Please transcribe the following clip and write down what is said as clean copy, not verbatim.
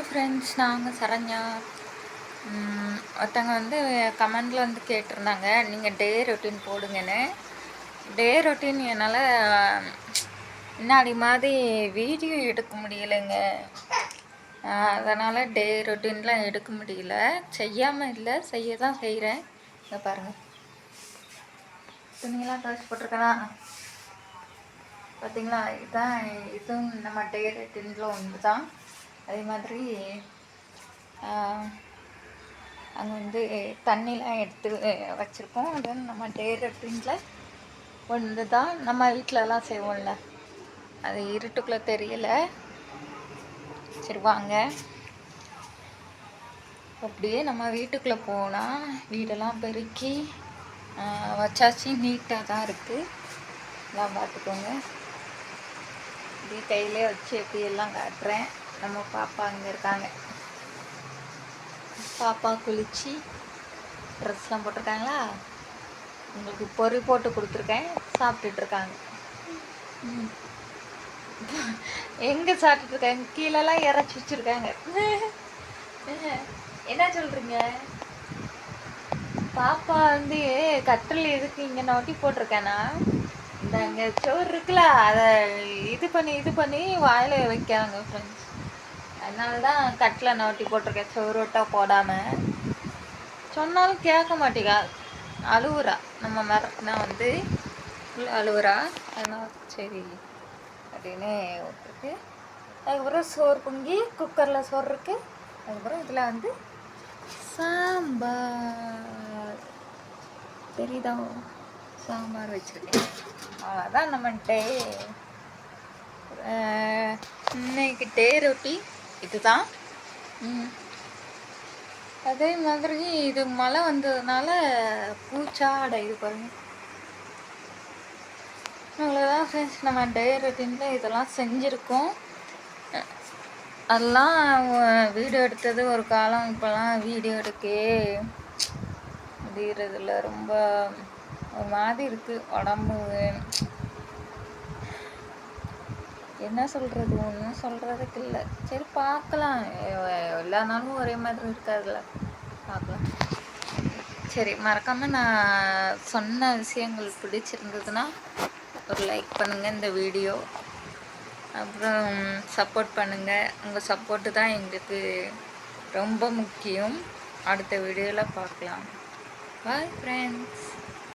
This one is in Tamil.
ஃப்ரெண்ட்ஸ், நாங்கள் சரண்யா. ஒருத்தவங்க வந்து கமெண்டில் வந்து கேட்டிருந்தாங்க, நீங்கள் டே ரொட்டீன் போடுங்கன்னு. டே ரொட்டீன் என்னால் முன்னாடி மாதிரி வீடியோ எடுக்க முடியலைங்க. அதனால் டே ரொட்டீன்லாம் எடுக்க முடியல. செய்யாமல் இல்லை, செய்ய தான் செய்கிறேன். இதை பாருங்கள், துணியெல்லாம் துவைச்சி போட்டிருக்கேனா பார்த்தீங்களா? இதுவும் நம்ம டே ரொட்டீனில் ஒன்று தான். அதே மாதிரி அங்கே வந்து தண்ணிலாம் எடுத்து வச்சுருக்கோம். அது நம்ம டே ரொட்டீனில் ஒன்று தான். நம்ம வீட்டிலலாம் செய்வோம்ல, அது இருட்டுக்குள்ளே தெரியல. சரி வாங்க, அப்படியே நம்ம வீட்டுக்குள்ளே போனால் வீடெல்லாம் பெருக்கி வச்சாச்சு. நீட்டாக தான் இருக்குது. எல்லாம் பார்த்துக்கோங்க. இப்படி கையிலே வச்சு எப்படி எல்லாம் காட்டுறேன். நம்ம பாப்பா அங்கே இருக்காங்க. பாப்பா குளிச்சு ட்ரெஸ்லாம் போட்டிருக்காங்களா? உங்களுக்கு பொறி போட்டு கொடுத்துருக்கேன், சாப்பிட்டுட்ருக்காங்க. எங்கே சாப்பிட்டுட்ருக்காங்க? கீழெல்லாம் இறச்சி வச்சுருக்காங்க. என்ன சொல்கிறீங்க? பாப்பா வந்து கட்டில் எதுக்கு இங்கே நொட்டி போட்டிருக்கேன்னா, இந்த அங்கே சோறு இருக்குல்ல, அதை இது பண்ணி வாயில் வைக்காங்க ஃப்ரெண்ட்ஸ். அதனால தான் கட்டில் நொட்டி போட்டிருக்கேன், சோறுட்டா போடாமல். சொன்னாலும் கேட்க மாட்டேங்கா, அழுவுறா. நம்ம மிரட்டினா வந்து அழுவுறா. அதனால் சரி அப்படின்னு விட்டுருக்கு. அதுக்கப்புறம் சோறு பொங்கி குக்கரில் சோறு இருக்குது. அதுக்கப்புறம் இதில் வந்து சாம்பார், தெரியுதா? சாம்பார் வச்சுருக்கேன். அவ்வளோதான் நம்ம இன்னைக்கு டே ரொட்டி இதுதான். அதே மாதிரி இது மழை வந்ததுனால பூச்சாடை இது பாருங்க. அவ்வளோதான் ஃப்ரெண்ட்ஸ், நம்ம டே ரொட்டீனில் இதெல்லாம் செஞ்சுருக்கோம். அதெல்லாம் வீடியோ எடுத்தது ஒரு காலம். இப்போலாம் வீடியோ எடுக்கவே முடியறதில்ல. ரொம்ப ஒரு மாதிரி இருக்குது உடம்பு. என்ன சொல்கிறது, ஒன்றும் சொல்கிறதுக்கு இல்லை. சரி பார்க்கலாம், எல்லா நாளும் ஒரே மாதிரி இருக்காதுல்ல, பார்க்கலாம். சரி, மறக்காமல் நான் சொன்ன விஷயங்கள் பிடிச்சிருந்ததுன்னா ஒரு லைக் பண்ணுங்கள் இந்த வீடியோ. அப்புறம் சப்போர்ட் பண்ணுங்கள். உங்கள் சப்போர்ட்டு தான் எங்களுக்கு ரொம்ப முக்கியம். அடுத்த வீடியோவில் பார்க்கலாம். Bye friends.